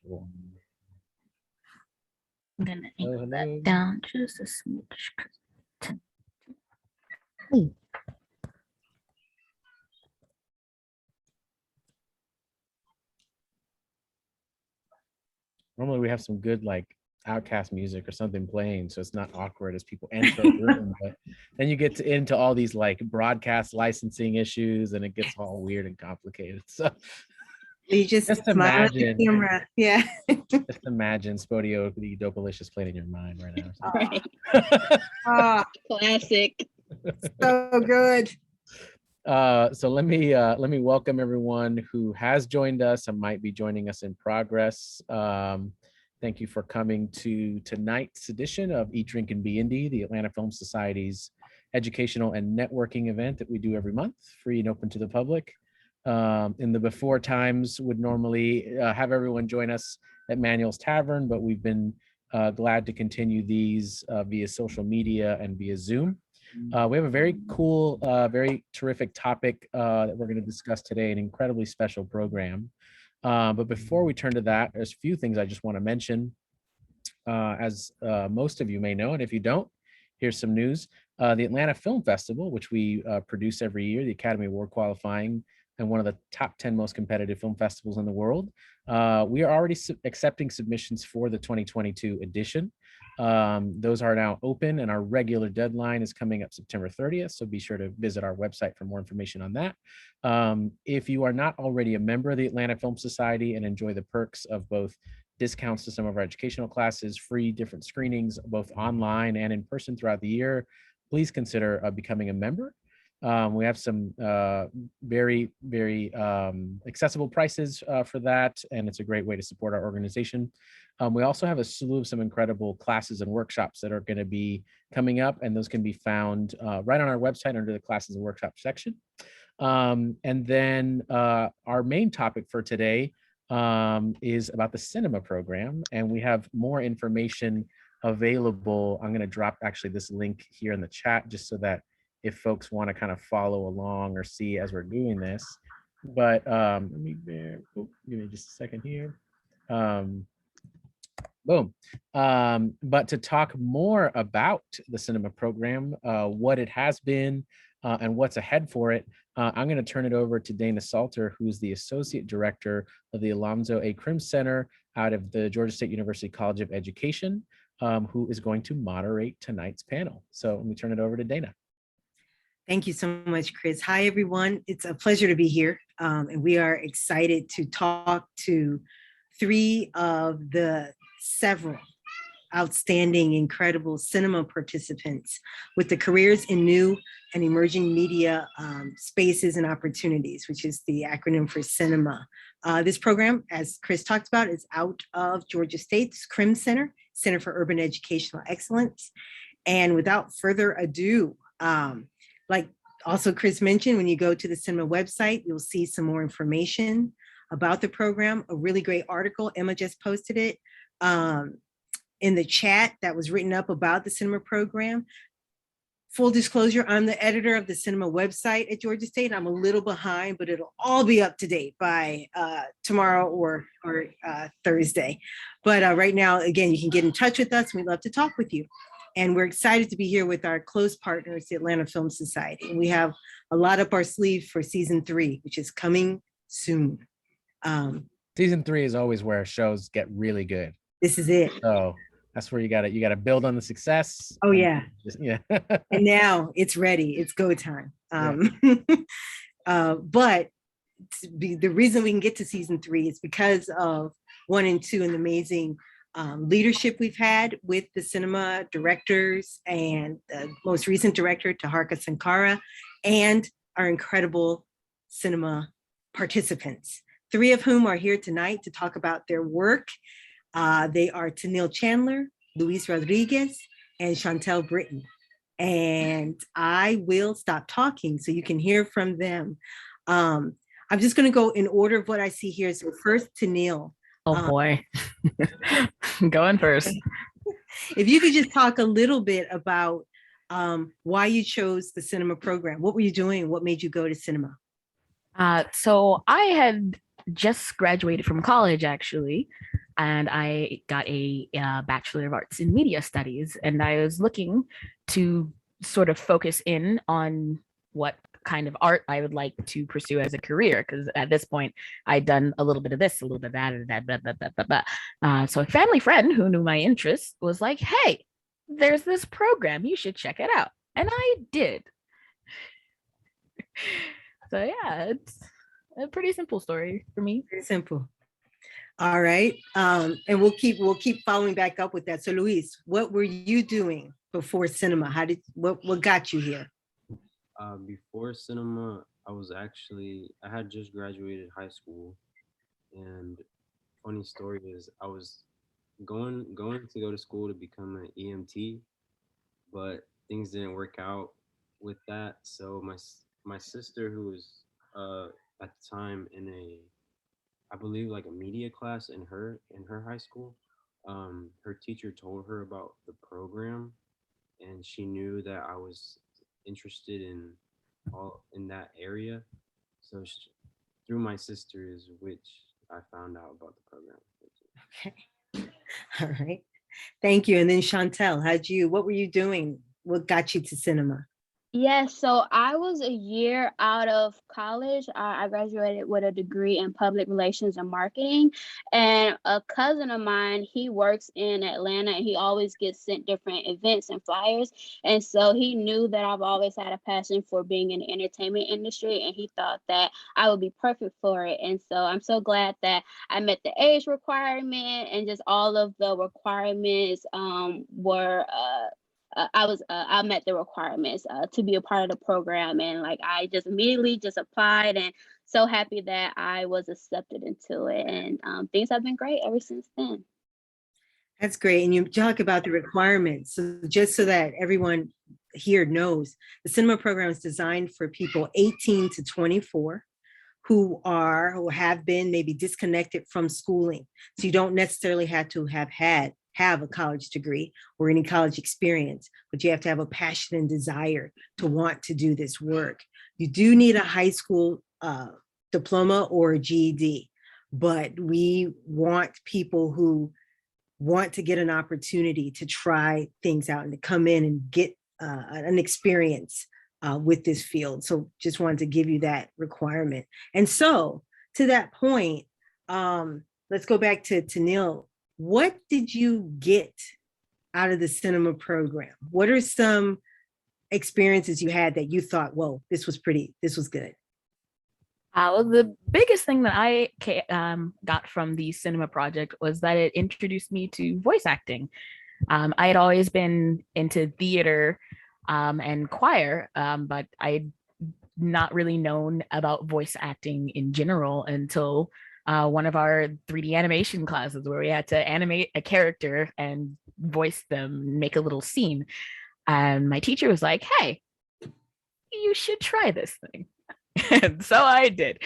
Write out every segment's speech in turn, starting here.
Cool. I'm gonna angle Hello. that down just a smidge. Normally we have some good like outcast music or something playing, so it's not awkward as people enter the room. But then you get into all these like broadcast licensing issues, and it gets all weird and complicated. So you just smile at the camera. Yeah. Just imagine Spodio the Dopalicious playing in your mind right now. Right. Classic. So good. So let me welcome everyone who has joined us and might be joining us in progress. Thank you for coming to tonight's edition of Eat, Drink, and Be Indie, the Atlanta Film Society's educational and networking event that we do every month, free and open to the public. In the before times would normally have everyone join us at Manuel's Tavern, but we've been glad to continue these via social media and via Zoom. We have a very cool, very terrific topic that we're going to discuss today, an incredibly special program. But before we turn to that, there's a few things I just want to mention. As most of you may know, and if you don't, here's some news. The Atlanta Film Festival, which we produce every year, the Academy Award qualifying and one of the top 10 most competitive film festivals in the world. We are already accepting submissions for the 2022 edition. Those are now open, and our regular deadline is coming up September 30th. So be sure to visit our website for more information on that. If you are not already a member of the Atlanta Film Society and enjoy the perks of both discounts to some of our educational classes, free different screenings, both online and in person throughout the year, please consider becoming a member. We have some very, very accessible prices for that, and it's a great way to support our organization. We also have a slew of some incredible classes and workshops that are going to be coming up, and those can be found right on our website under the classes and workshops section. And then our main topic for today is about the cinema program, and we have more information available. I'm going to drop actually this link here in the chat just so that if folks want to kind of follow along or see as we're doing this. But let me give me just a second here. Boom. But to talk more about the cinema program, what it has been and what's ahead for it, I'm going to turn it over to Dana Salter, who's the Associate Director of the Alonzo A. Crim Center out of the Georgia State University College of Education, who is going to moderate tonight's panel. So let me turn it over to Dana. Thank you so much, Chris. Hi, everyone. It's a pleasure to be here. And we are excited to talk to three of the several outstanding, incredible cinema participants with the careers in new and emerging media spaces and opportunities, which is the acronym for cinema. This program, as Chris talked about, is out of Georgia State's Crim Center, Center for Urban Educational Excellence. And without further ado, like also Chris mentioned, when you go to the cinema website, you'll see some more information about the program, a really great article. Emma just posted it in the chat that was written up about the cinema program. Full disclosure, I'm the editor of the cinema website at Georgia State. I'm a little behind, but it'll all be up to date by tomorrow or Thursday. But right now, again, you can get in touch with us. We'd love to talk with you. And we're excited to be here with our close partners, the Atlanta Film Society. And we have a lot up our sleeve for season 3, which is coming soon. Season 3 is always where shows get really good. This is it. So that's where you gotta build on the success. Oh yeah. Yeah. And now it's ready. It's go time. But the reason we can get to season 3 is because of 1 and 2 and the amazing leadership we've had with the cinema directors and the most recent director, Taharka Sankara, and our incredible cinema participants, 3 of whom are here tonight to talk about their work. They are Tennille Chandler, Luis Rodriguez, and Chantelle Britton. And I will stop talking so you can hear from them. I'm just going to go in order of what I see here. So first, Tennille. Oh boy. Going first. If you could just talk a little bit about why you chose the cinema program. What were you doing? What made you go to cinema? So I had just graduated from college, actually. and I got a Bachelor of Arts in Media Studies. And I was looking to sort of focus in on what kind of art I would like to pursue as a career. Because at this point, I'd done a little bit of this, a little bit of that, and that, blah, blah, blah, blah, blah. So a family friend who knew my interests was like, hey, there's this program, you should check it out. And I did. So yeah, it's a pretty simple story for me. Very simple. All right. And we'll keep following back up with that. So Luis, what were you doing before cinema? What got you here? Before cinema, I had just graduated high school, and funny story is I was going to go to school to become an EMT, but things didn't work out with that. So my sister, who was at the time in I believe like a media class in her high school, her teacher told her about the program, and she knew that I was interested in that area. So through my sisters, which I found out about the program. Okay. All right. Thank you. And then Chantelle, what were you doing? What got you to cinema? Yes, so I was a year out of college. I graduated with a degree in public relations and marketing. And a cousin of mine, he works in Atlanta and he always gets sent different events and flyers. And so he knew that I've always had a passion for being in the entertainment industry, and he thought that I would be perfect for it. And so I'm so glad that I met the age requirement, and just all of the requirements were I met the requirements to be a part of the program, and like I just immediately just applied, and so happy that I was accepted into it, and things have been great ever since then. That's great. And you talk about the requirements. So just so that everyone here knows, the cinema program is designed for people 18 to 24 who have been maybe disconnected from schooling. So you don't necessarily have to have a college degree or any college experience, but you have to have a passion and desire to want to do this work. You do need a high school diploma or a GED, but we want people who want to get an opportunity to try things out and to come in and get an experience with this field. So just wanted to give you that requirement. And so to that point, let's go back to Neil. What did you get out of the cinema program? What are some experiences you had that you thought, whoa, this was good? Well, the biggest thing that I got from the cinema project was that it introduced me to voice acting. I had always been into theater and choir, but I'd not really known about voice acting in general until one of our 3D animation classes, where we had to animate a character and voice them, make a little scene. And my teacher was like, hey, you should try this thing. And so I did.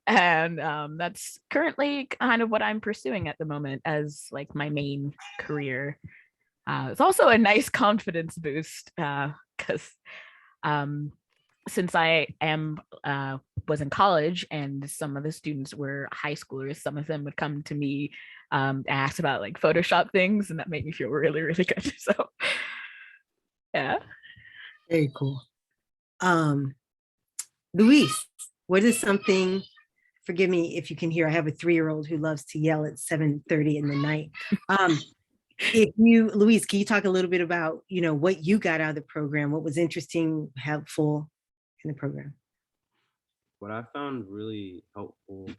And that's currently kind of what I'm pursuing at the moment as like my main career. It's also a nice confidence boost because since I was in college and some of the students were high schoolers, some of them would come to me ask about like Photoshop things, and that made me feel really, really good. So yeah. Very cool. Luis, what is something, forgive me if you can hear, I have a 3-year-old who loves to yell at 7:30 in the night. Luis, can you talk a little bit about, what you got out of the program? What was interesting, helpful in the program? What I found really helpful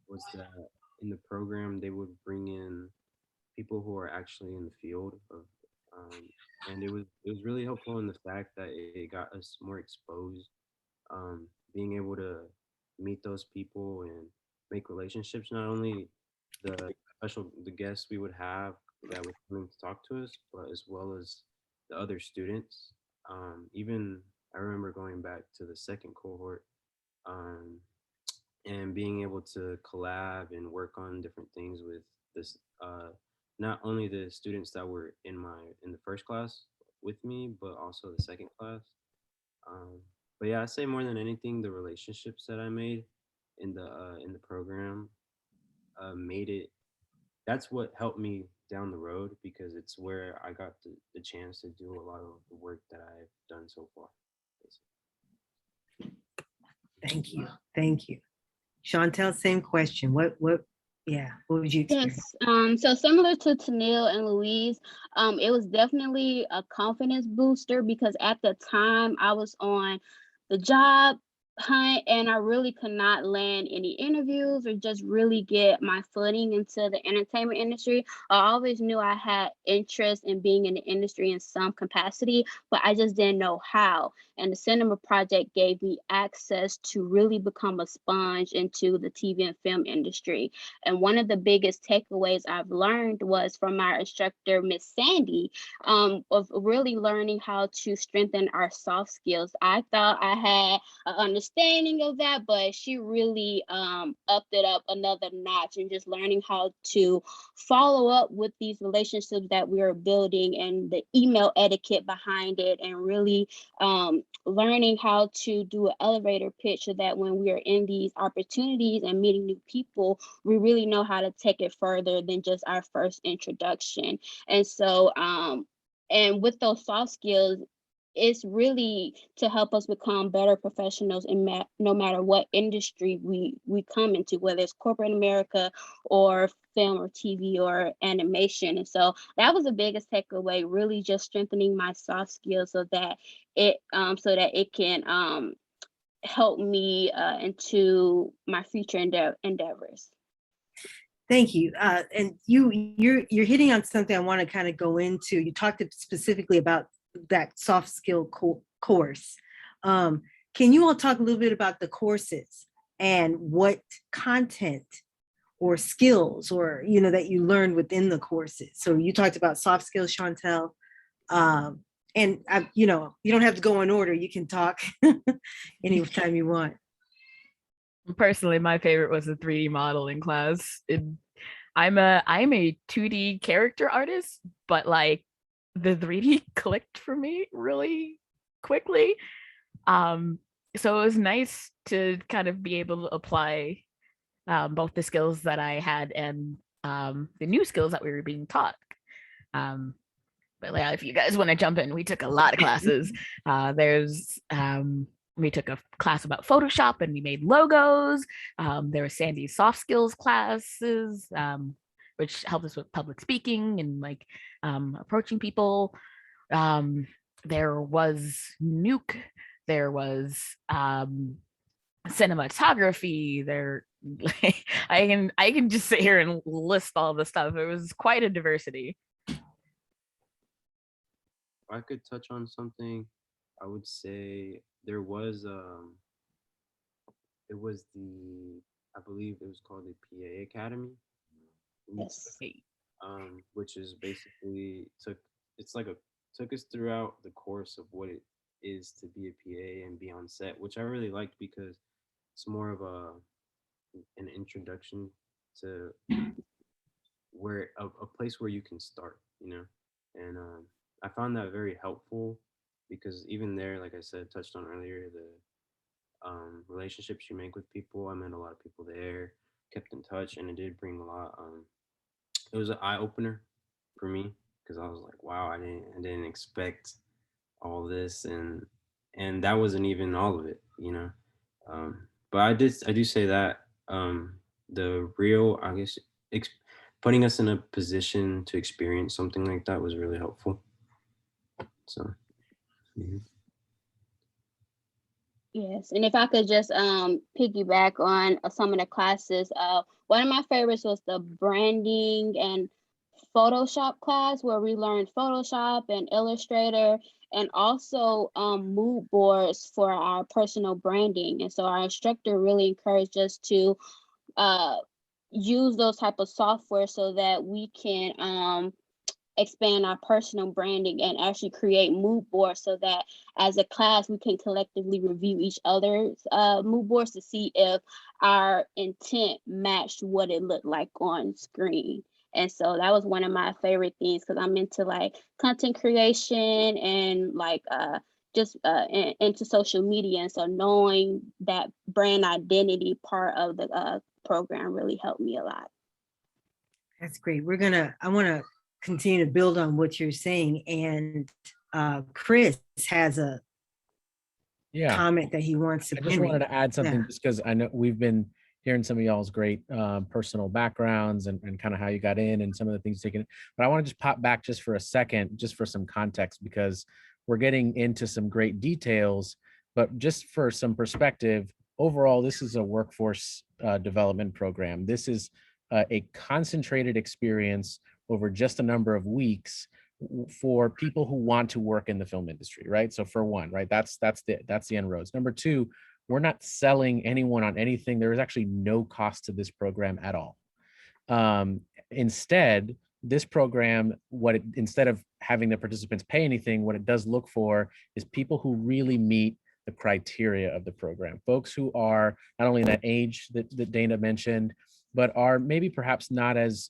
was that in the program they would bring in people who are actually in the field of, and it was really helpful in the fact that it got us more exposed, being able to meet those people and make relationships, not only the guests we would have that would come to talk to us, but as well as the other students. Even I remember going back to the second cohort, um, and being able to collab and work on different things with this, not only the students that were in the first class with me, but also the second class. Um, but yeah, I say more than anything, the relationships that I made in the program made it that's what helped me down the road because it's where I got the chance to do a lot of the work that I've done so far. Thank you. Thank you. Chantelle, same question. What would you experience? Yes. So similar to Tanil and Louise, it was definitely a confidence booster because at the time I was on the job hunt and I really could not land any interviews or just really get my footing into the entertainment industry. I always knew I had interest in being in the industry in some capacity, but I just didn't know how. And the Cinema Project gave me access to really become a sponge into the TV and film industry. And one of the biggest takeaways I've learned was from our instructor, Miss Sandy, of really learning how to strengthen our soft skills. I thought I had an understanding of that, but she really upped it up another notch and just learning how to follow up with these relationships that we are building and the email etiquette behind it, and really learning how to do an elevator pitch so that when we are in these opportunities and meeting new people, we really know how to take it further than just our first introduction. And so, and with those soft skills, it's really to help us become better professionals in no matter what industry we come into, whether it's corporate America or film or TV or animation. And so that was the biggest takeaway, really just strengthening my soft skills so that it can help me into my future endeavors. Thank you. And you're hitting on something I want to kind of go into. You talked specifically about that soft skill course. Can you all talk a little bit about the courses and what content or skills or that you learned within the courses? So you talked about soft skills, Chantelle. And you don't have to go in order. You can talk anytime you want. Personally, my favorite was the 3D modeling class. I'm a 2D character artist, but like the 3D clicked for me really quickly. So it was nice to kind of be able to apply both the skills that I had and the new skills that we were being taught. But yeah, if you guys want to jump in, we took a lot of classes. We took a class about Photoshop and we made logos. There was Sandy's soft skills classes, which helped us with public speaking and like approaching people. There was Nuke. There was cinematography. I can just sit here and list all the stuff. It was quite a diversity. If I could touch on something, I would say there was it was I believe it was called the PA Academy. Yes. Which is basically took us throughout the course of what it is to be a PA and be on set, which I really liked because it's more of an introduction to where a place where you can start, and I found that very helpful because even there, like I said, touched on earlier, the relationships you make with people. I met a lot of people there, kept in touch, and it did bring a lot. It was an eye opener for me because I was like, wow, I didn't expect all this, and that wasn't even all of it, But I do say that the real, I guess, putting us in a position to experience something like that was really helpful. So. Mm-hmm. Yes, and if I could just piggyback on some of the classes, one of my favorites was the branding and Photoshop class where we learned Photoshop and Illustrator and also mood boards for our personal branding. And so our instructor really encouraged us to use those type of software so that we can expand our personal branding and actually create mood boards so that as a class we can collectively review each other's mood boards to see if our intent matched what it looked like on screen. And so that was one of my favorite things because I'm into like content creation and like into social media. And so knowing that brand identity part of the program really helped me a lot. That's great. I want to continue to build on what you're saying. And Chris has a Yeah. comment that he wants to I just wanted to add something Yeah. just because I know we've been hearing some of y'all's great personal backgrounds and kind of how you got in and some of the things taken. But I want to just pop back just for a second, just for some context, because we're getting into some great details. But just for some perspective, overall, this is a workforce development program. This is a concentrated experience over just a number of weeks for people who want to work in the film industry, right? So for one, right, that's the end roads. Number two, we're not selling anyone on anything. There is actually no cost to this program at all. Instead, this program, instead of having the participants pay anything, what it does look for is people who really meet the criteria of the program. Folks who are not only in that age that Dana mentioned, but are maybe perhaps not as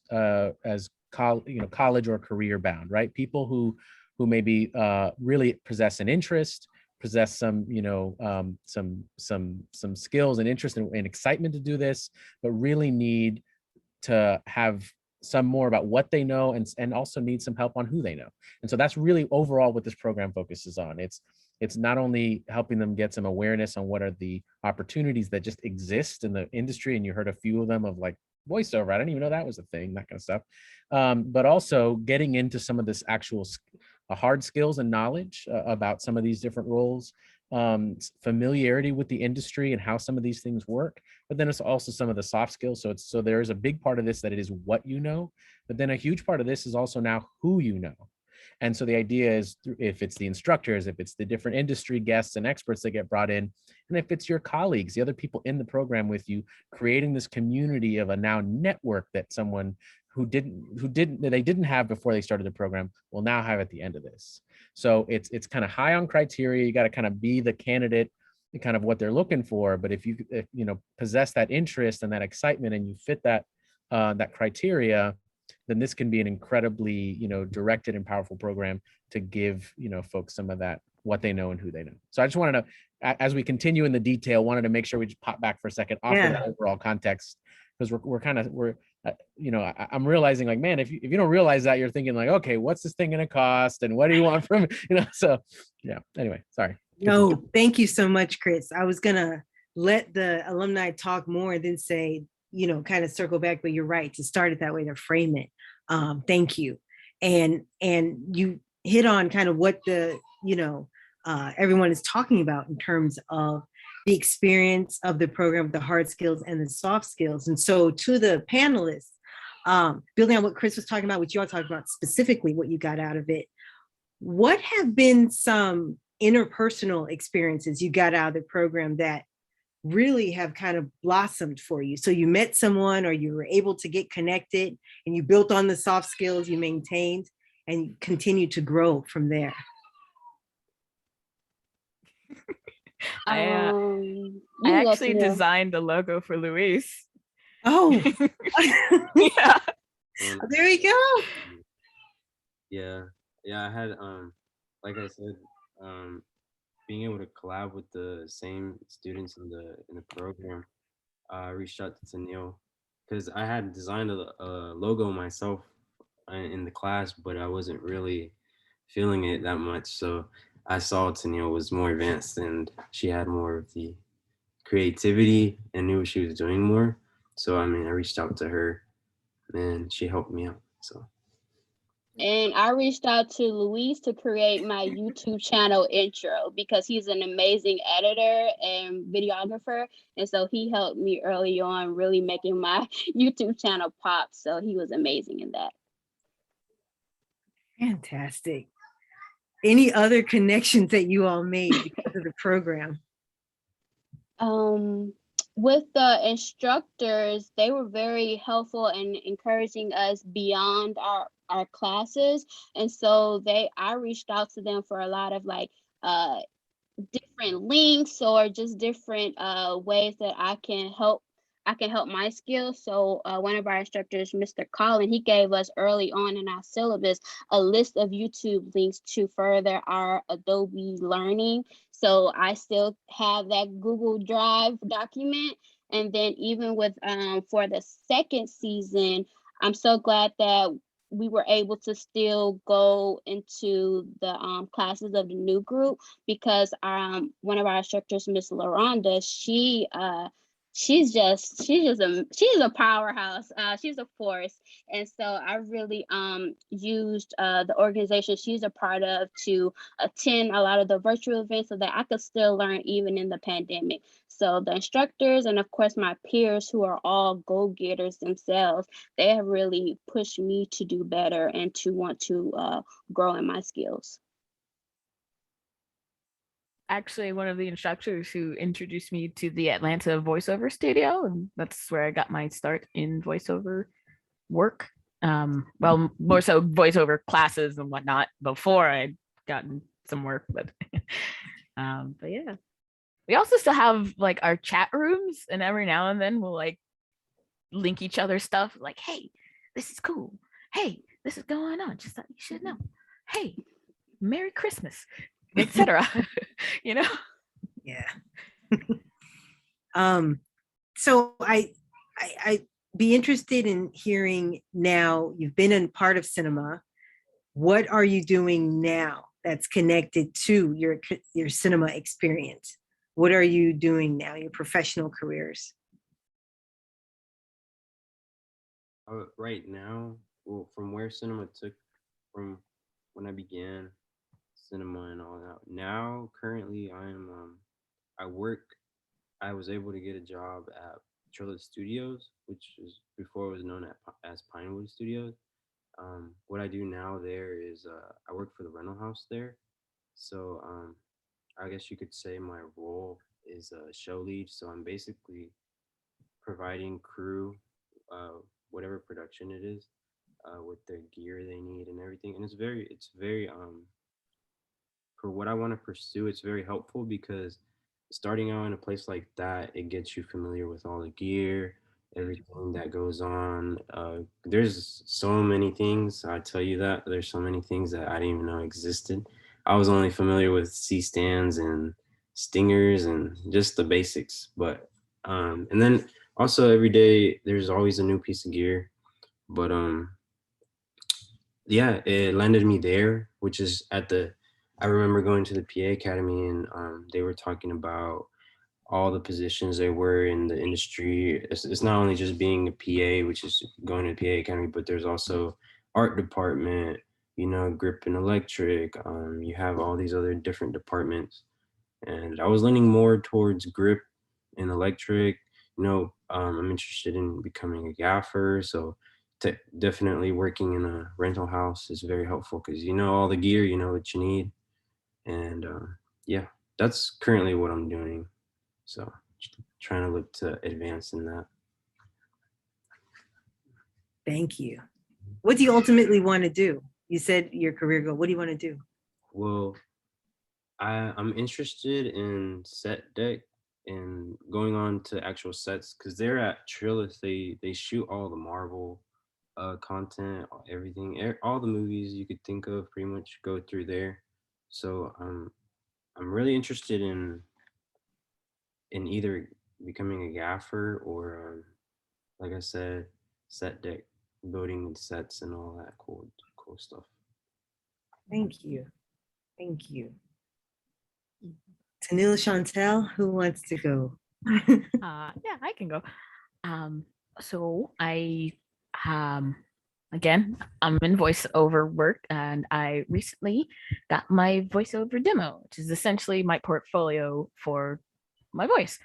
college or career bound, right? People who maybe really possess an interest, possess some some skills and interest and excitement to do this, but really need to have some more about what they know and also need some help on who they know. And so that's really overall what this program focuses on. It's not only helping them get some awareness on what are the opportunities that just exist in the industry, and you heard a few of them of like voiceover, I didn't even know that was a thing, that kind of stuff, but also getting into some of this actual hard skills and knowledge about some of these different roles, familiarity with the industry and how some of these things work. But then it's also some of the soft skills. So there is a big part of this that it is what you know, but then a huge part of this is also now who you know. And so the idea is, if it's the instructors, if it's the different industry guests and experts that get brought in, and if it's your colleagues, the other people in the program with you, creating this community of a now network that someone who they didn't have before they started the program will now have at the end of this. So it's kind of high on criteria. You got to kind of be the candidate, kind of what they're looking for. But if you possess that interest and that excitement and you fit that that criteria, then this can be an incredibly directed and powerful program to give folks some of that, what they know and who they know. So I just wanted to, as we continue in the detail, wanted to make sure we just pop back for a second off of that overall context, because I'm realizing, like, man, if you don't realize that, you're thinking like, okay, what's this thing gonna cost and what do you want from so yeah, anyway, sorry. No, thank you so much, Chris. I was gonna let the alumni talk more and then say, kind of circle back, but you're right, to start it that way, to frame it. Thank you. And you hit on kind of what the everyone is talking about in terms of the experience of the program, the hard skills and the soft skills. And so to the panelists, building on what Chris was talking about, what you all talked about specifically, what you got out of it, what have been some interpersonal experiences you got out of the program that really have kind of blossomed for you? So you met someone, or you were able to get connected, and you built on the soft skills you maintained, and you continue to grow from there. I actually designed the logo for Luis. Oh, yeah. There you go. Yeah, I had like I said, being able to collab with the same students in the program. I reached out to Neil because I had designed a logo myself in the class, but I wasn't really feeling it that much. So I saw Tennille was more advanced and she had more of the creativity and knew what she was doing more. So I reached out to her and she helped me out. So. And I reached out to Luis to create my YouTube channel intro because he's an amazing editor and videographer. And so he helped me early on really making my YouTube channel pop. So he was amazing in that. Fantastic. Any other connections that you all made because of the program? With the instructors, they were very helpful in encouraging us beyond our classes. And so I reached out to them for a lot of different links or just different ways that I can help my skills. So one of our instructors, Mr. Collin, he gave us early on in our syllabus a list of YouTube links to further our Adobe learning. So I still have that Google Drive document. And then even with for the second season, I'm so glad that we were able to still go into the classes of the new group, because one of our instructors, Miss LaRonda, she's a powerhouse. She's a force. And so I really used the organization she's a part of to attend a lot of the virtual events so that I could still learn even in the pandemic. So the instructors and of course my peers, who are all go-getters themselves, they have really pushed me to do better and to want to grow in my skills. Actually, one of the instructors who introduced me to the Atlanta voiceover studio, and that's where I got my start in voiceover work. Well, more so voiceover classes and whatnot before I'd gotten some work, but yeah. We also still have like our chat rooms, and every now and then we'll like link each other stuff like, hey, this is cool. Hey, this is going on. Just thought you should know. Hey, Merry Christmas, etc. You know? Yeah. So I be interested in hearing now, you've been in part of cinema. What are you doing now that's connected to your cinema experience? What are you doing now, your professional careers? Right now, well, from where cinema took from when I began cinema and all that. Now, currently, I was able to get a job at Trilla Studios, which is before it was known as Pinewood Studios. What I do now there is I work for the rental house there. So I guess you could say my role is a show lead. So I'm basically providing crew, whatever production it is, with the gear they need and everything. And it's very for what I want to pursue, it's very helpful because starting out in a place like that, it gets you familiar with all the gear, everything that goes on. There's so many things. I tell you that there's so many things that I didn't even know existed. I was only familiar with C stands and stingers and just the basics. But and then also every day there's always a new piece of gear. But yeah, it landed me there, which is I remember going to the PA Academy and they were talking about all the positions there were in the industry. It's not only just being a PA, which is going to the PA Academy, but there's also art department, grip and electric. You have all these other different departments. And I was leaning more towards grip and electric. I'm interested in becoming a gaffer. So definitely working in a rental house is very helpful because you know all the gear, you know what you need. And yeah, that's currently what I'm doing. So trying to look to advance in that. Thank you. What do you ultimately want to do? You said your career goal. What do you want to do? Well, I'm interested in set deck and going on to actual sets because they're at Trillis. They shoot all the Marvel content, everything, all the movies you could think of pretty much go through there. So I'm really interested in either becoming a gaffer or like I said, set deck, building sets and all that cool stuff. Thank you. Thank you. Tanil, Chantelle, who wants to go? Yeah, I can go. So I again, I'm in voiceover work, and I recently got my voiceover demo, which is essentially my portfolio for my voice.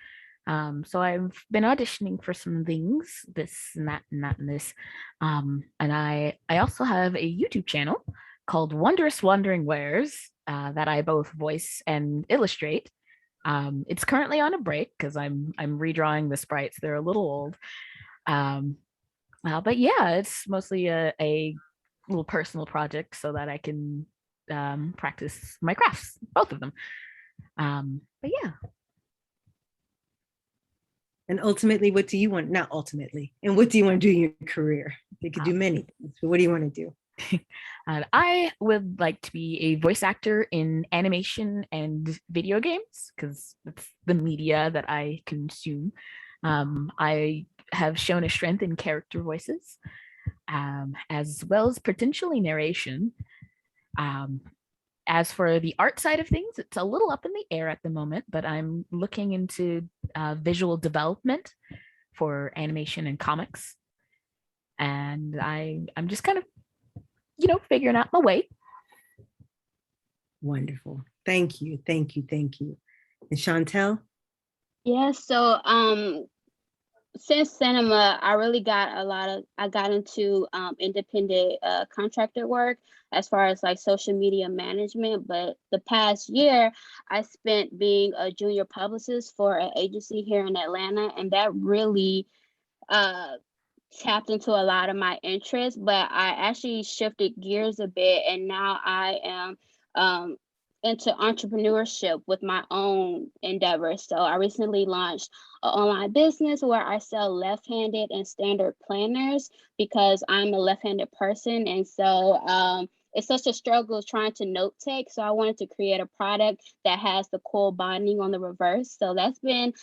So I've been auditioning for some things, this and that and that and this. And I also have a YouTube channel called Wondrous Wandering Wares that I both voice and illustrate. It's currently on a break because I'm redrawing the sprites. They're a little old. But yeah, it's mostly a little personal project so that I can practice my crafts, both of them. But yeah. And ultimately, what do you want? Not ultimately. And what do you want to do in your career? You could do many things, but what do you want to do? And I would like to be a voice actor in animation and video games because that's the media that I consume. I have shown a strength in character voices. as well as potentially narration. As for the art side of things, it's a little up in the air at the moment, but I'm looking into visual development for animation and comics. And I'm just kind of, figuring out my way. Wonderful. Thank you. Thank you. Thank you. And Chantelle? Yeah, so since cinema, I got into independent contractor work as far as like social media management. But the past year, I spent being a junior publicist for an agency here in Atlanta, and that really tapped into a lot of my interests. But I actually shifted gears a bit, and now I am into entrepreneurship with my own endeavors. So I recently launched an online business where I sell left-handed and standard planners because I'm a left-handed person. And so it's such a struggle trying to note take. So I wanted to create a product that has the coil bonding on the reverse. So that's been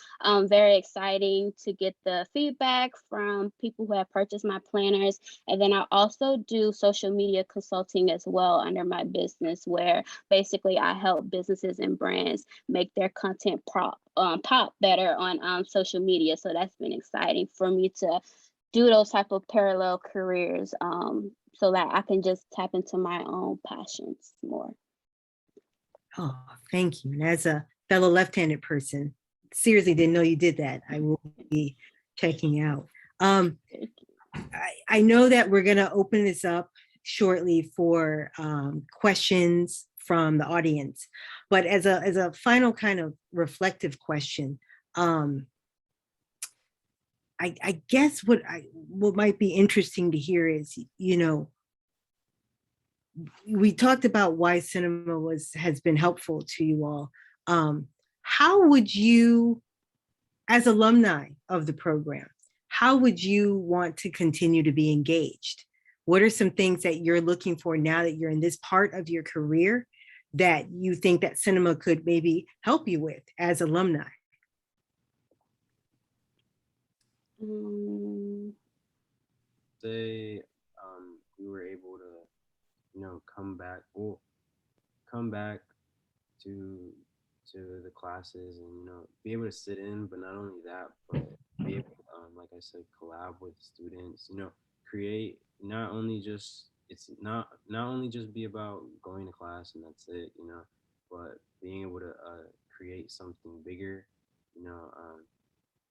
very exciting to get the feedback from people who have purchased my planners. And then I also do social media consulting as well under my business, where basically I help businesses and brands make their content pop better on social media. So that's been exciting for me to do those type of parallel careers so that I can just tap into my own passions more. Oh, thank you. And as a fellow left-handed person, seriously didn't know you did that. I will be checking out. I know that we're going to open this up shortly for questions from the audience, but as a final kind of reflective question, I guess what might be interesting to hear is, we talked about why cinema has been helpful to you all. How would you, as alumni of the program, how would you want to continue to be engaged? What are some things that you're looking for now that you're in this part of your career that you think that cinema could maybe help you with as alumni? Say we were able to, come back to the classes and be able to sit in, but not only that, but be able to, like I said, collab with students. Create not only just be about going to class and that's it. But being able to create something bigger.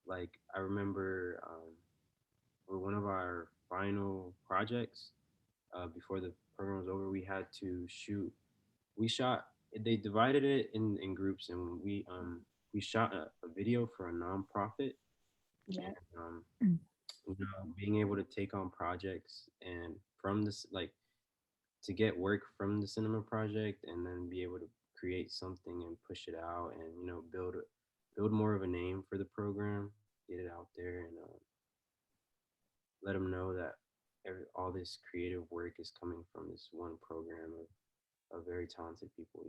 Like I remember for one of our final projects before the program was over, we had to shoot. They divided it in groups, and we shot a video for a nonprofit. Yeah. And, being able to take on projects and from this, like, to get work from the cinema project, and then be able to create something and push it out, and build more of a name for the program, get it out there, and let them know that all this creative work is coming from this one program of very talented people.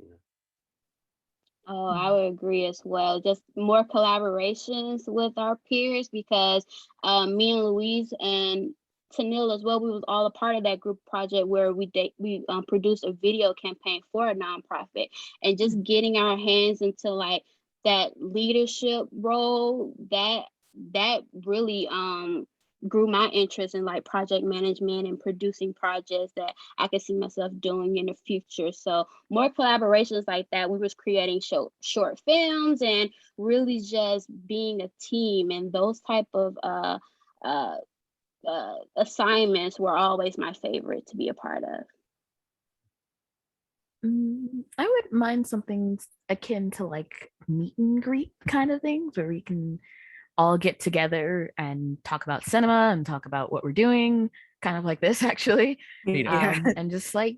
Oh, I would agree as well. Just more collaborations with our peers, because me and Louise and Tanil as well, we was all a part of that group project where we produced a video campaign for a nonprofit, and just getting our hands into like that leadership role, that really grew my interest in like project management and producing projects that I could see myself doing in the future. So more collaborations like that. We was creating short films and really just being a team, and those type of assignments were always my favorite to be a part of. I wouldn't mind something akin to like meet and greet kind of things where we can all get together and talk about cinema and talk about what we're doing, kind of like this actually. Yeah. And just like,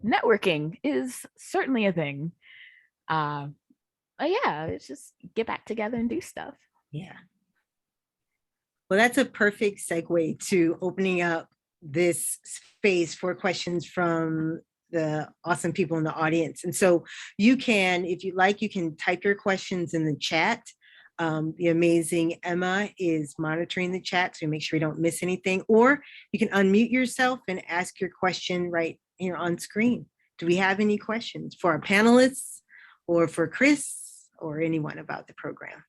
networking is certainly a thing. But yeah, it's just get back together and do stuff. Yeah. Well, that's a perfect segue to opening up this space for questions from the awesome people in the audience. And so you can, if you like, you can type your questions in the chat. The amazing Emma is monitoring the chat, so make sure you don't miss anything. Or you can unmute yourself and ask your question right here on screen. Do we have any questions for our panelists or for Chris or anyone about the program?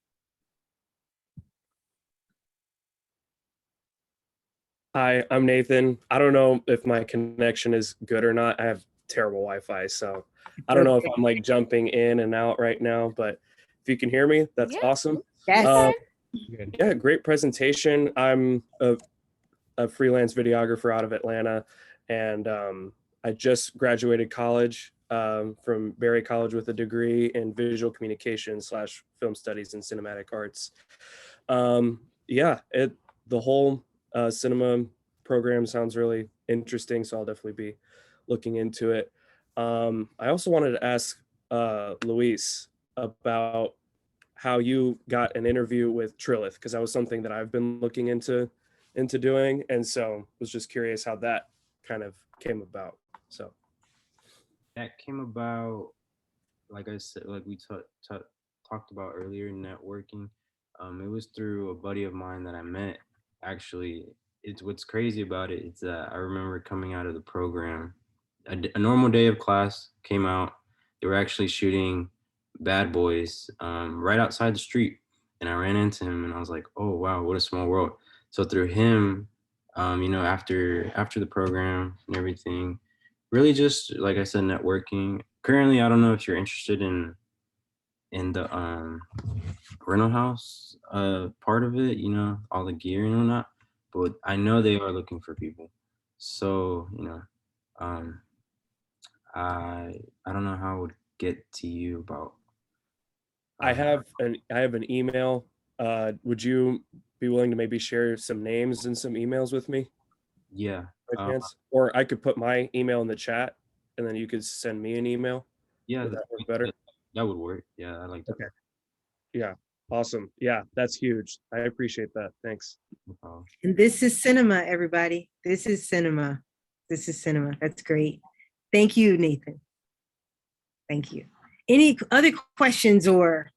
Hi, I'm Nathan. I don't know if my connection is good or not. I have terrible Wi-Fi, so I don't know if I'm like jumping in and out right now, but if you can hear me, that's Yeah. awesome. Yes. Good. Yeah, great presentation. I'm a freelance videographer out of Atlanta, and I just graduated college from Berry College with a degree in visual communication / film studies and cinematic arts. Yeah, the whole cinema program sounds really interesting, so I'll definitely be looking into it. I also wanted to ask Luis about how you got an interview with Trilith, because that was something that I've been looking into doing, and so was just curious how that kind of came about. So That came about, like I said, like we talked about earlier, networking. It was through a buddy of mine that I met. Actually, it's what's crazy about it is that I remember coming out of the program, a normal day of class came out. They were actually shooting Bad Boys right outside the street, and I ran into him, and I was like, "Oh wow, what a small world!" So through him, after the program and everything, really just like I said, networking. Currently, I don't know if you're interested in the rental house part of it, all the gear and whatnot, but I know they are looking for people. So, um I don't know how I would get to you about I have an email. Would you be willing to maybe share some names and some emails with me yeah. by chance? Or I could put my email in the chat, and then you could send me an email. Yeah, Would that work better? that would work. Yeah, I like that. Okay. Yeah. Awesome. Yeah, that's huge. I appreciate that. Thanks. No problem. And this is cinema, everybody. This is cinema. This is cinema. That's great. Thank you, Nathan. Thank you. Any other questions or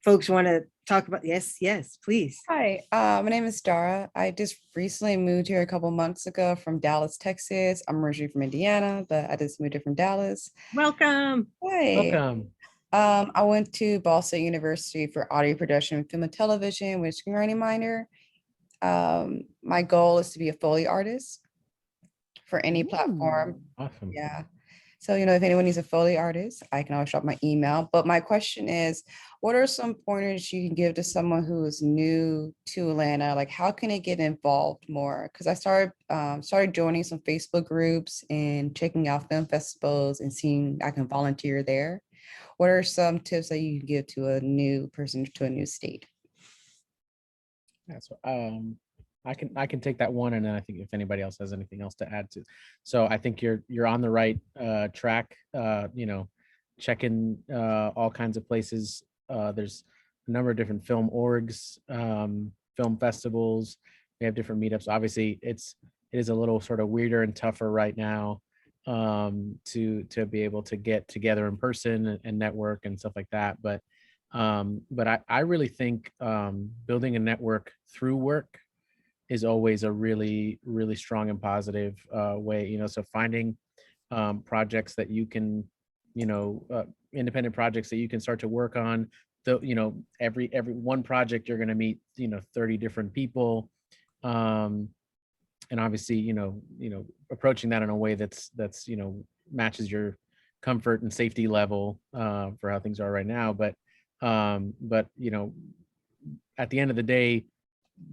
folks want to talk about? Yes, please. Hi, my name is Dara. I just recently moved here a couple months ago from Dallas, Texas. I'm originally from Indiana, but I just moved here from Dallas. Welcome. Hi. Welcome. I went to Ball State University for audio production, film and television with a screenwriting minor. My goal is to be a Foley artist for any platform. Awesome. Yeah. So, if anyone needs a Foley artist, I can always drop my email. But my question is, what are some pointers you can give to someone who is new to Atlanta? Like, how can they get involved more? Because I started joining some Facebook groups and checking out film festivals and seeing I can volunteer there. What are some tips that you can give to a new person to a new state? That's I can take that one, and then I think if anybody else has anything else to add to. So I think you're on the right track. Checking all kinds of places. There's a number of different film orgs, film festivals. We have different meetups. Obviously, it is a little sort of weirder and tougher right now to be able to get together in person and network and stuff like that. But I really think building a network through work is always a really, really strong and positive way, so finding projects that you can, independent projects that you can start to work on. Every one project you're going to meet, 30 different people. And obviously, approaching that in a way that's matches your comfort and safety level for how things are right now. But at the end of the day,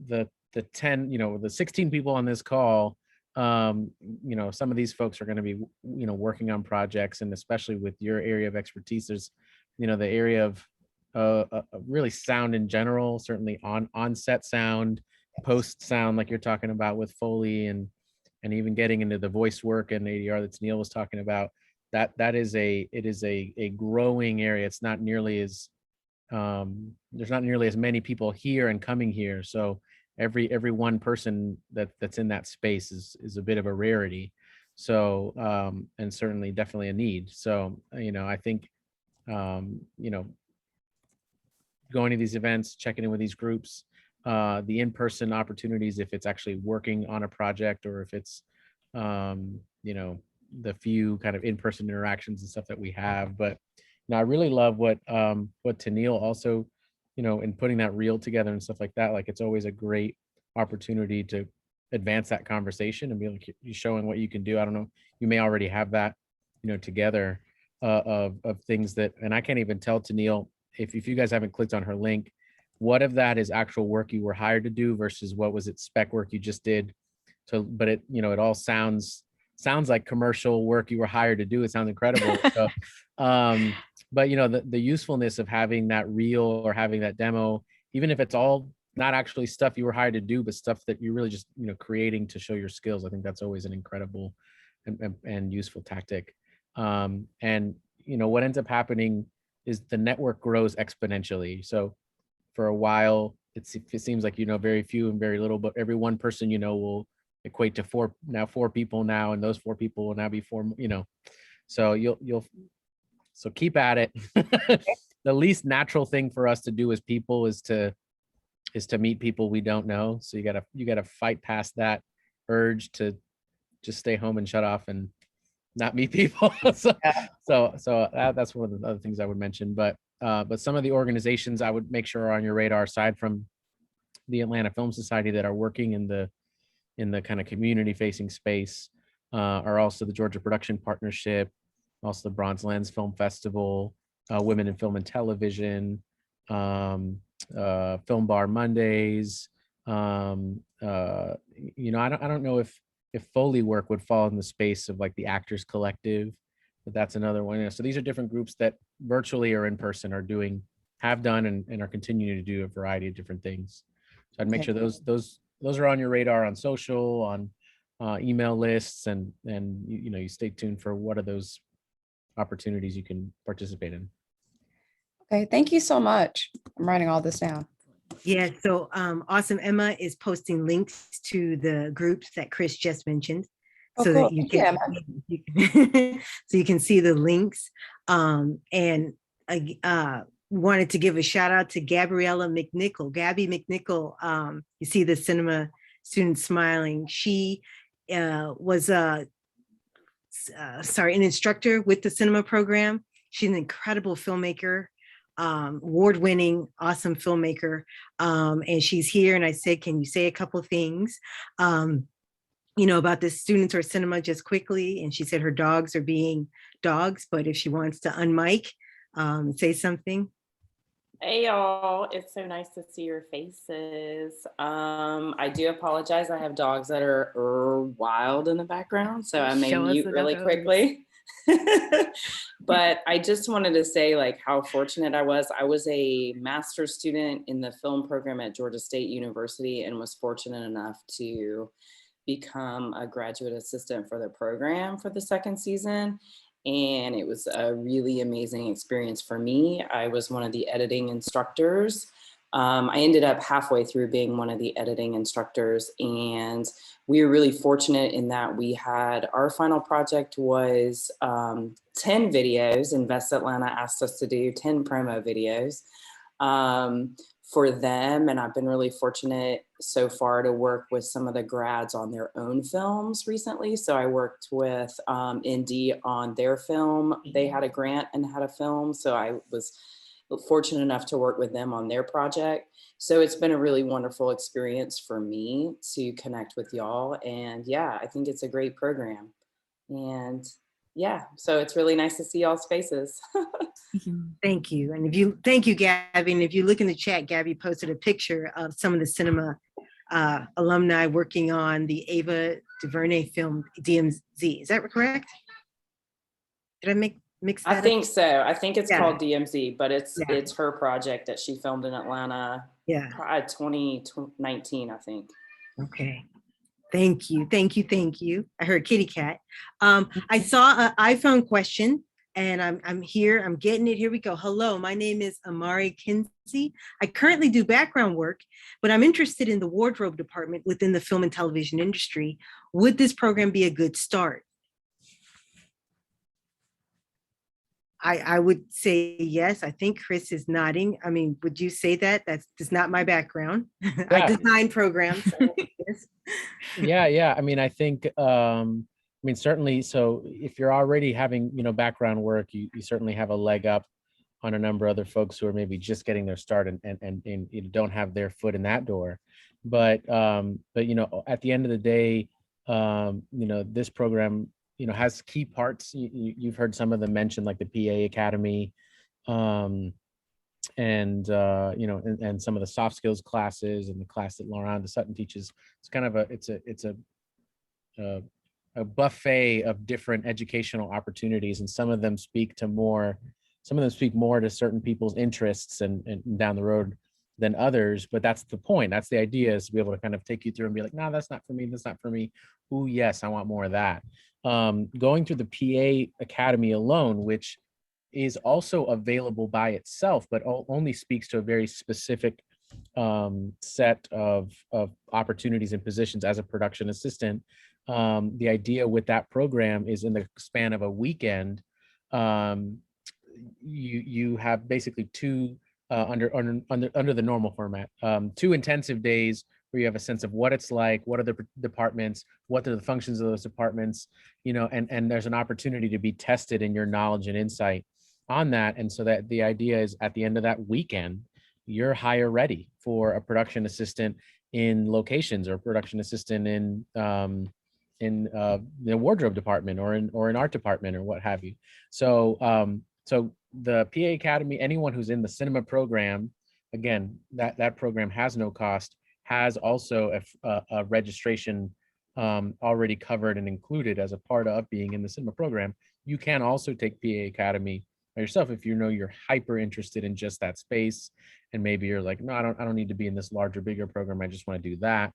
the 10, the 16 people on this call, some of these folks are going to be, working on projects, and especially with your area of expertise, there's, the area of really sound in general, certainly on set sound, post sound, like you're talking about with Foley, and even getting into the voice work and ADR that Neil was talking about. It is a growing area. It's not nearly as there's not nearly as many people here and coming here, so every one person that's in that space is a bit of a rarity. So and certainly definitely a need. So I think going to these events, checking in with these groups, the in-person opportunities, if it's actually working on a project or if it's, you know, the few kind of in-person interactions and stuff that we have. But now I really love what Tennille also, you know, in putting that reel together and stuff like that. Like, it's always a great opportunity to advance that conversation and be like, you're showing what you can do. I don't know, you may already have that, you know, together, of things that, and I can't even tell Tennille, if you guys haven't clicked on her link, what of that is actual work you were hired to do versus what was it spec work you just did. So, but it, you know, it all sounds like commercial work you were hired to do. It sounds incredible. So, but you know, the usefulness of having that reel or having that demo, even if it's all not actually stuff you were hired to do, but stuff that you're really just, you know, creating to show your skills. I think that's always an incredible and useful tactic. And you know, what ends up happening is the network grows exponentially. So for a while, it seems like, you know, very few and very little, but every one person, you know, will equate to four people now, and those 4 people will now be 4, you know, so so keep at it. The least natural thing for us to do as people is to meet people we don't know. So you gotta fight past that urge to just stay home and shut off and not meet people. So that's one of the other things I would mention. But some of the organizations I would make sure are on your radar, aside from the Atlanta Film Society, that are working in the kind of community facing space, are also the Georgia Production Partnership, also the Bronze Lens Film Festival, Women in Film and Television, Film Bar Mondays. You know, I don't know if Foley work would fall in the space of like the Actors Collective, but that's another one. You know, so these are different groups that virtually or in person have done and are continuing to do a variety of different things. So I'd make sure those are on your radar, on social, on email lists, and you know, you stay tuned for what are those opportunities you can participate in. Okay, thank you so much. I'm writing all this down. Yeah, so awesome. Emma is posting links to the groups that Chris just mentioned, so that you can, so you can see the links. And I wanted to give a shout out to Gabriella McNichol. Gabby McNichol, you see the cinema student smiling. She was an instructor with the cinema program. She's an incredible filmmaker. Award-winning, awesome filmmaker, and she's here. And I said, can you say a couple things, you know, about the students or cinema just quickly? And she said her dogs are being dogs, but if she wants to unmic, say something. Hey y'all, it's so nice to see your faces. I do apologize. I have dogs that are wild in the background, so I may mute really quickly. But I just wanted to say, like, how fortunate I was. I was a master's student in the film program at Georgia State University and was fortunate enough to become a graduate assistant for the program for the 2nd season. And it was a really amazing experience for me. I was one of the editing instructors. I ended up halfway through being one of the editing instructors, and we were really fortunate in that we had, our final project was 10 videos. Invest Atlanta asked us to do 10 promo videos for them. And I've been really fortunate so far to work with some of the grads on their own films recently. So I worked with ND on their film. They had a grant and had a film. So I was fortunate enough to work with them on their project. So it's been a really wonderful experience for me to connect with y'all. And yeah, I think it's a great program. And yeah, so it's really nice to see y'all's faces. Thank you. And thank you, Gabby. And if you look in the chat, Gabby posted a picture of some of the cinema alumni working on the Ava DuVernay film DMZ. Is that correct? Did I mix that I think up? so. I think it's called DMZ, but it's her project that she filmed in Atlanta. Yeah. 2019, I think. Okay. Thank you. Thank you. Thank you. I heard kitty cat. I saw an iPhone question and I'm here. I'm getting it. Here we go. Hello, my name is Amari Kinsey. I currently do background work, but I'm interested in the wardrobe department within the film and television industry. Would this program be a good start? I would say yes. I think Chris is nodding. I mean, would you say that? That's not my background. I design programs. So yes. Yeah. I mean, I think, I mean, certainly, so if you're already having, background work, you certainly have a leg up on a number of other folks who are maybe just getting their start and you don't have their foot in that door. But at the end of the day, this program, has key parts. You've heard some of them mentioned, like the PA Academy, and some of the soft skills classes, and the class that Laurent Sutton teaches. It's kind of a buffet of different educational opportunities, and some of them speak more to certain people's interests and down the road than others. But that's the point. That's the idea, is to be able to kind of take you through and be like, no, that's not for me. That's not for me. Ooh, yes, I want more of that. Going through the PA Academy alone, which is also available by itself, but only speaks to a very specific set of opportunities and positions as a production assistant. The idea with that program is, in the span of a weekend, you have basically two under the normal format, 2 intensive days where you have a sense of what it's like, what are the departments, what are the functions of those departments, and there's an opportunity to be tested in your knowledge and insight on that. And so that the idea is, at the end of that weekend, you're hire ready for a production assistant in locations, or production assistant in the wardrobe department, or in art department, or what have you. So the PA Academy, anyone who's in the cinema program, again, that program has no cost, has also a registration already covered and included as a part of being in the cinema program. You can also take PA Academy by yourself if you're hyper interested in just that space, and maybe you're like, no, I don't need to be in this larger, bigger program. I just want to do that.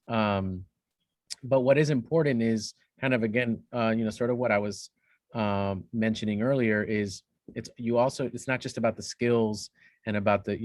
But what is important is kind of, again, sort of what I was mentioning earlier, is it's not just about the skills and about the,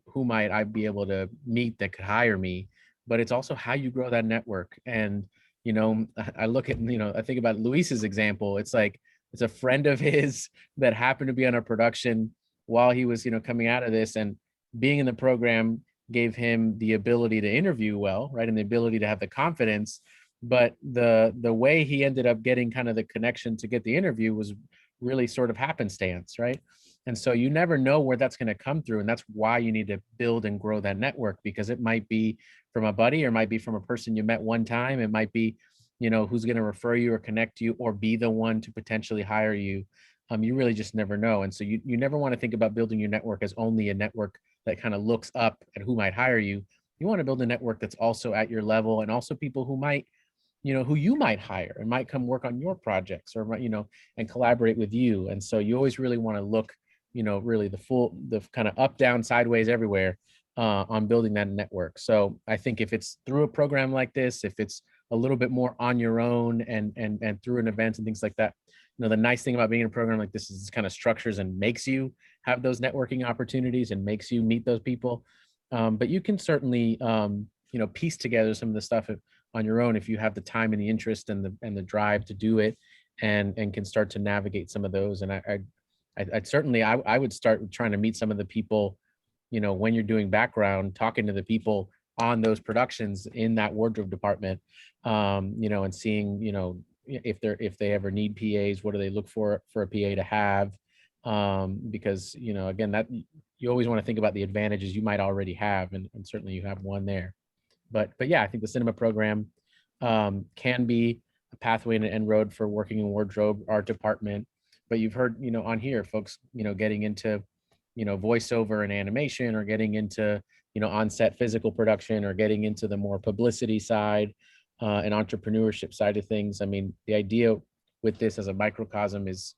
who might I be able to meet that could hire me, but it's also how you grow that network. And, I look at, I think about Luis's example. It's like, it's a friend of his that happened to be on a production while he was, coming out of this, and being in the program gave him the ability to interview well, right? And the ability to have the confidence. But the way he ended up getting kind of the connection to get the interview was really sort of happenstance, right? And so you never know where that's going to come through. And that's why you need to build and grow that network, because it might be from a buddy, or it might be from a person you met one time. It might be, who's going to refer you or connect you, or be the one to potentially hire you. You really just never know. And so you never want to think about building your network as only a network that kind of looks up at who might hire you. You want to build a network that's also at your level, and also people who might, who you might hire and might come work on your projects, or, and collaborate with you. And so you always really want to look, really the kind of up, down, sideways, everywhere on building that network. So I think if it's through a program like this, if it's a little bit more on your own, and through an event and things like that, the nice thing about being in a program like this is it kind of structures and makes you have those networking opportunities and makes you meet those people. But you can certainly, piece together some of the stuff on your own if you have the time and the interest and the drive to do it, and can start to navigate some of those. And I'd certainly, I would start trying to meet some of the people, when you're doing background, talking to the people on those productions in that wardrobe department, and seeing, if they ever need PAs, what do they look for a PA to have? Because, again, that you always want to think about the advantages you might already have, and certainly you have one there. But yeah, I think the cinema program can be a pathway and an end road for working in wardrobe, art department. But you've heard, on here, folks, getting into, voiceover and animation, or getting into, on-set physical production, or getting into the more publicity side and entrepreneurship side of things. I mean, the idea with this as a microcosm is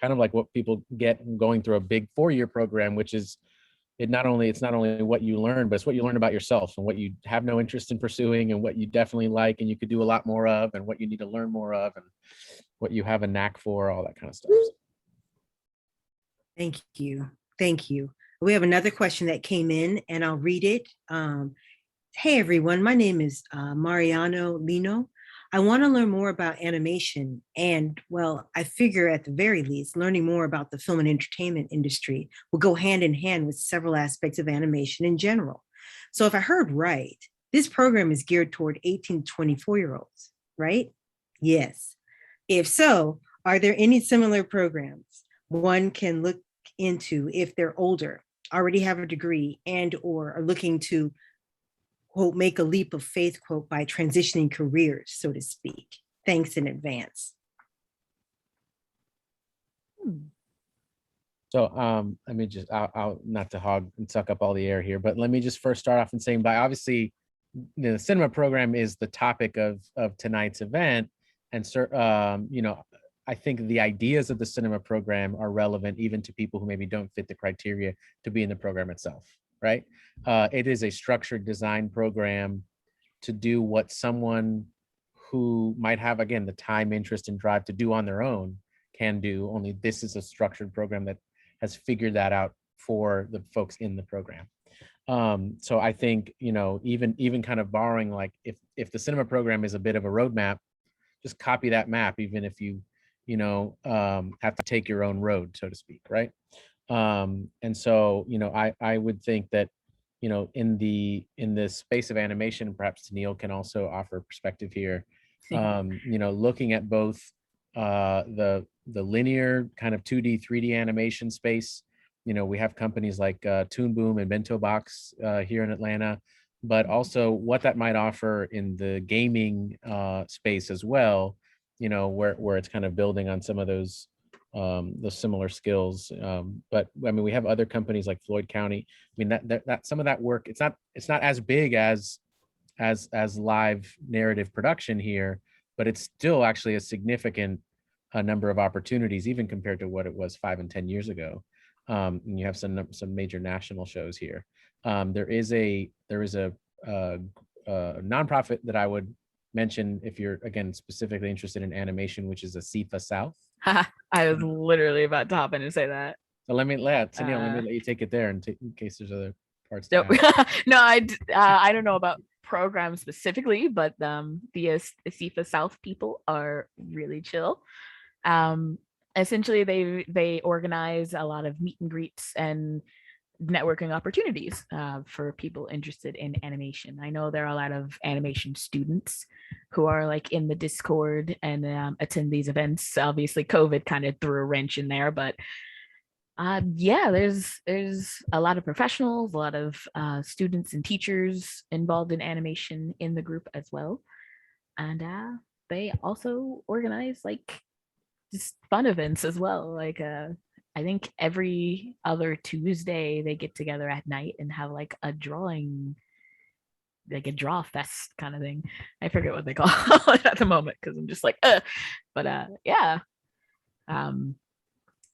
kind of like what people get going through a big 4-year program, which is it's not only what you learn, but it's what you learn about yourself, and what you have no interest in pursuing, and what you definitely like and you could do a lot more of, and what you need to learn more of, and what you have a knack for, all that kind of stuff. Thank you. Thank you. We have another question that came in, and I'll read it. Hey, everyone. My name is Mariano Lino. I want to learn more about animation. And well, I figure at the very least, learning more about the film and entertainment industry will go hand in hand with several aspects of animation in general. So if I heard right, this program is geared toward 18 to 24-year-olds, right? Yes. If so, are there any similar programs one can look into if they're older, already have a degree, and or are looking to, quote, make a leap of faith, quote, by transitioning careers, so to speak? Thanks in advance. So let me just, I'll not to hog and suck up all the air here, but let me just first start off in saying, by obviously, the cinema program is the topic of tonight's event, and I think the ideas of the cinema program are relevant even to people who maybe don't fit the criteria to be in the program itself, right? It is a structured design program to do what someone who might have, again, the time, interest, and drive to do on their own can do, only this is a structured program that has figured that out for the folks in the program. So I think, even kind of borrowing, like if the cinema program is a bit of a roadmap, just copy that map, even if you have to take your own road, so to speak, right? And so, I would think that, in the space of animation, perhaps Neil can also offer perspective here. Looking at both the linear kind of 2D, 3D animation space. We have companies like Toon Boom and Bento Box here in Atlanta, but also what that might offer in the gaming space as well, where it's kind of building on some of those similar skills. But I mean, we have other companies like Floyd County. I mean, that some of that work, it's not as big as live narrative production here, but it's still actually a significant number of opportunities, even compared to what it was 5 and 10 years ago. And you have some major national shows here. There is a nonprofit that I would mention if you're, again, specifically interested in animation, which is ASIFA South. I was literally about to hop in and say that. So let me let you take it there, in case there's other parts. No, no, I don't know about programs specifically, but the ASIFA South people are really chill. Essentially, they organize a lot of meet and greets and networking opportunities for people interested in animation. I know there are a lot of animation students who are like in the Discord and attend these events. Obviously, COVID kind of threw a wrench in there, but yeah, there's a lot of professionals, a lot of students and teachers involved in animation in the group as well. And they also organize like just fun events as well. Like I think every other Tuesday they get together at night and have like a drawing, like a draw fest kind of thing. I forget what they call it at the moment because I'm just like, but yeah.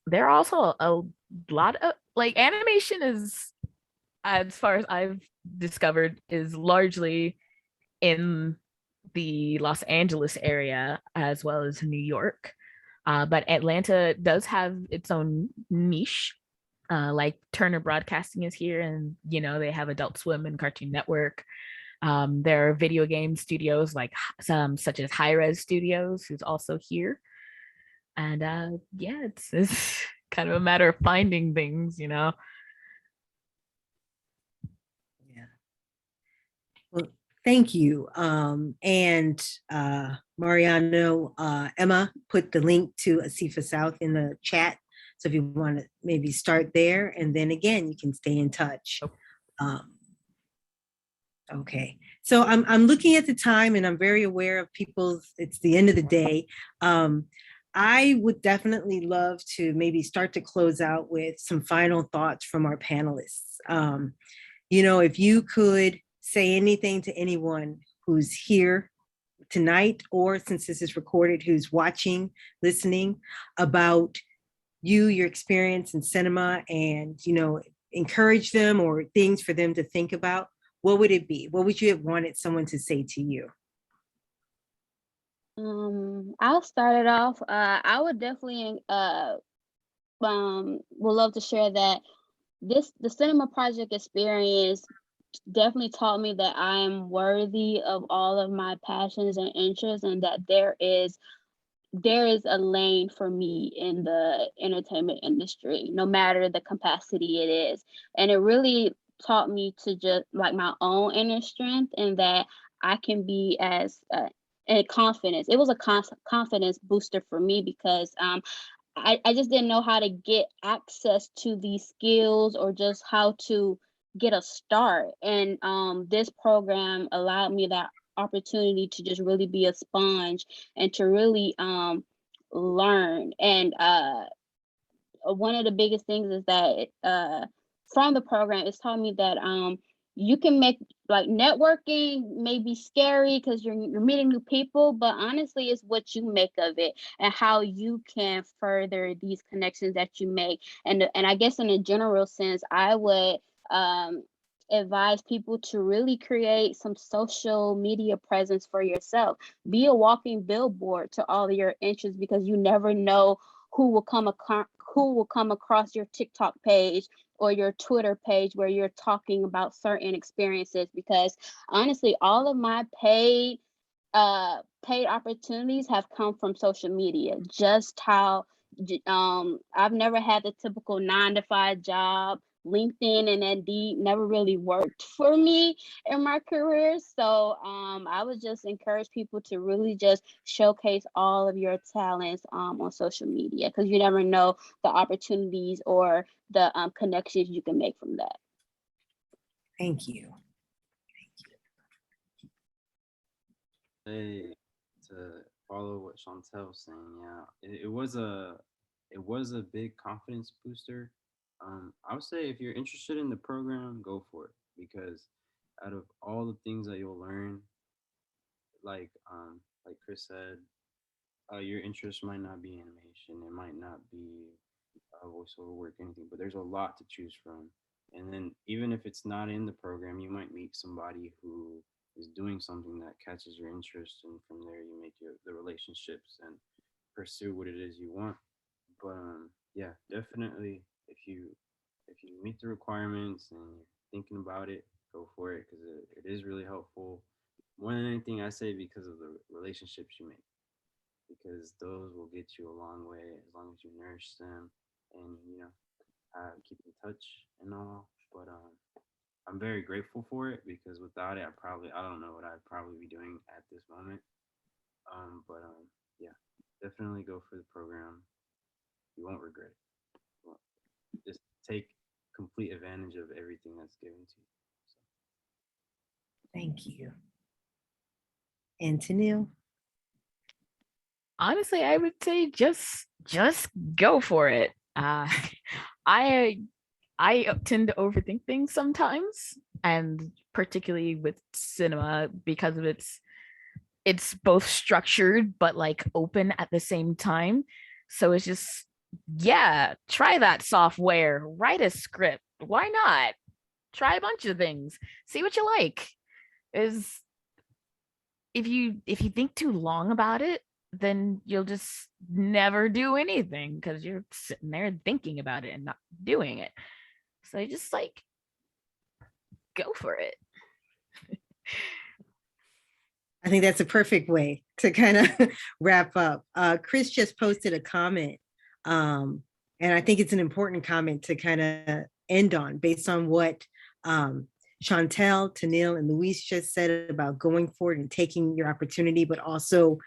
There are also a lot of like animation is, as far as I've discovered, is largely in the Los Angeles area as well as New York. But Atlanta does have its own niche. Like Turner Broadcasting is here, and they have Adult Swim and Cartoon Network. There are video game studios like such as High Res Studios, who's also here. And yeah, it's kind of a matter of finding things, Yeah. Well, thank you. And Mariano, Emma put the link to ASIFA South in the chat. So if you want to maybe start there, and then again, you can stay in touch. Okay, so I'm looking at the time, and I'm very aware of it's the end of the day. I would definitely love to maybe start to close out with some final thoughts from our panelists. If you could say anything to anyone who's here tonight, or since this is recorded, who's watching, listening, about your experience in cinema, and, encourage them or things for them to think about, what would it be? What would you have wanted someone to say to you? I'll start it off. I would definitely would love to share that the cinema project experience definitely taught me that I am worthy of all of my passions and interests, and that there is a lane for me in the entertainment industry, no matter the capacity it is. And it really taught me to just like my own inner strength, and that I can be as and confidence. It was a confidence booster for me, because I just didn't know how to get access to these skills, or just how to get a start. And this program allowed me that opportunity to just really be a sponge, and to really learn. And one of the biggest things is that from the program, it's taught me that you can make, like, networking may be scary because you're meeting new people, but honestly it's what you make of it, and how you can further these connections that you make. And I guess in a general sense, I would advise people to really create some social media presence for yourself. Be a walking billboard to all of your interests, because you never know who will come across your TikTok page or your Twitter page where you're talking about certain experiences. Because honestly, all of my paid opportunities have come from social media. Just how I've never had the typical 9-to-5 job. LinkedIn and Indeed never really worked for me in my career. So I would just encourage people to really just showcase all of your talents on social media, because you never know the opportunities or the connections you can make from that. Thank you. Hey, to follow what Chantelle was saying, yeah, it was a big confidence booster. I would say if you're interested in the program, go for it, because out of all the things that you'll learn, like Chris said, your interest might not be animation, it might not be voiceover work, anything, but there's a lot to choose from. And then even if it's not in the program, you might meet somebody who is doing something that catches your interest, and from there you make the relationships and pursue what it is you want. But yeah, definitely, if you meet the requirements and you're thinking about it, go for it, because it is really helpful. More than anything, I say because of the relationships you make, because those will get you a long way as long as you nourish them, and keep in touch and all. But I'm very grateful for it, because without it, I don't know what I'd probably be doing at this moment. But yeah, definitely go for the program. You won't regret it. Just take complete advantage of everything that's given to you. So. Thank you. And Tennille? Honestly, I would say just go for it. I tend to overthink things sometimes, and particularly with cinema, because of it's both structured but like open at the same time. So it's just, yeah, try that software, write a script. Why not? Try a bunch of things, see what you like. Is if you think too long about it, then you'll just never do anything, because you're sitting there thinking about it and not doing it. So you just like go for it. I think that's a perfect way to kind of wrap up. Chris just posted a comment, and I think it's an important comment to kind of end on, based on what Chantelle, Tennille, and Luis just said about going forward and taking your opportunity, but also,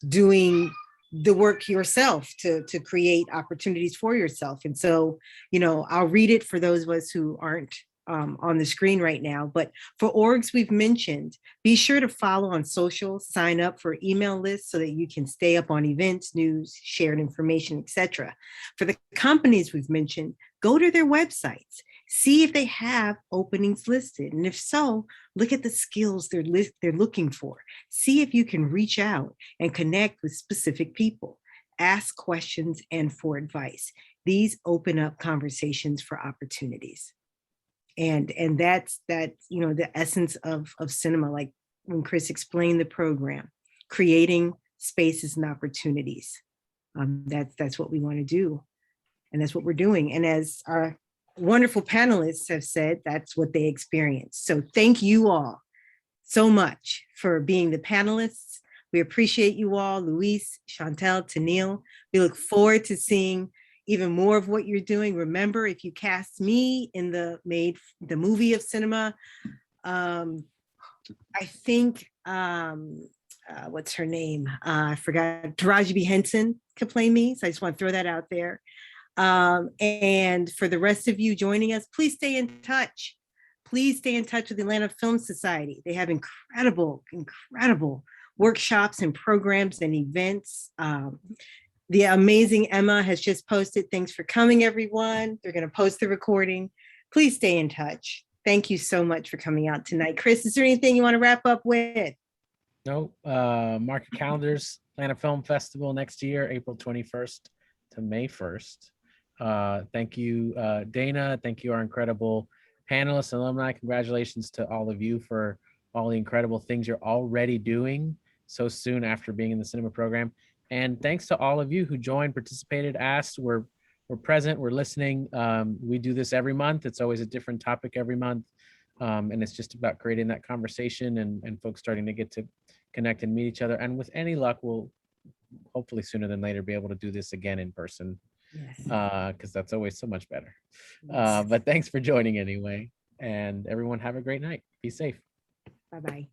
doing the work yourself to create opportunities for yourself. And so, I'll read it for those of us who aren't on the screen right now. But for orgs we've mentioned, be sure to follow on social, sign up for email lists so that you can stay up on events, news, shared information, etc. For the companies we've mentioned, go to their websites, see if they have openings listed. And if so, look at the skills they're looking for. See if you can reach out and connect with specific people. Ask questions and for advice. These open up conversations for opportunities. And that's the essence of cinema, like when Chris explained the program, creating spaces and opportunities. That's what we want to do. And that's what we're doing. And as our wonderful panelists have said that's what they experienced. So thank you all so much for being the panelists. We appreciate you all, Luis, Chantelle, Tennille. We look forward to seeing even more of what you're doing. Remember, if you cast me in the movie of cinema, I think, what's her name? I forgot, Taraji B. Henson could play me. So I just want to throw that out there. And for the rest of you joining us, please stay in touch. Please stay in touch with the Atlanta Film Society. They have incredible workshops and programs and events. The amazing Emma has just posted. Thanks for coming, everyone. They're going to post the recording. Please stay in touch. Thank you so much for coming out tonight. Chris, is there anything you want to wrap up with? No, mark your calendars. Atlanta Film Festival next year, April 21st to May 1st. Thank you, Dana. Thank you, our incredible panelists and alumni. Congratulations to all of you for all the incredible things you're already doing so soon after being in the cinema program. And thanks to all of you who joined, participated, asked. We're present, we're listening. We do this every month. It's always a different topic every month. And it's just about creating that conversation and folks starting to get to connect and meet each other. And with any luck, we'll hopefully sooner than later be able to do this again in person. Yes. Because that's always so much better. Yes. But thanks for joining anyway. And everyone have a great night. Be safe. Bye-bye.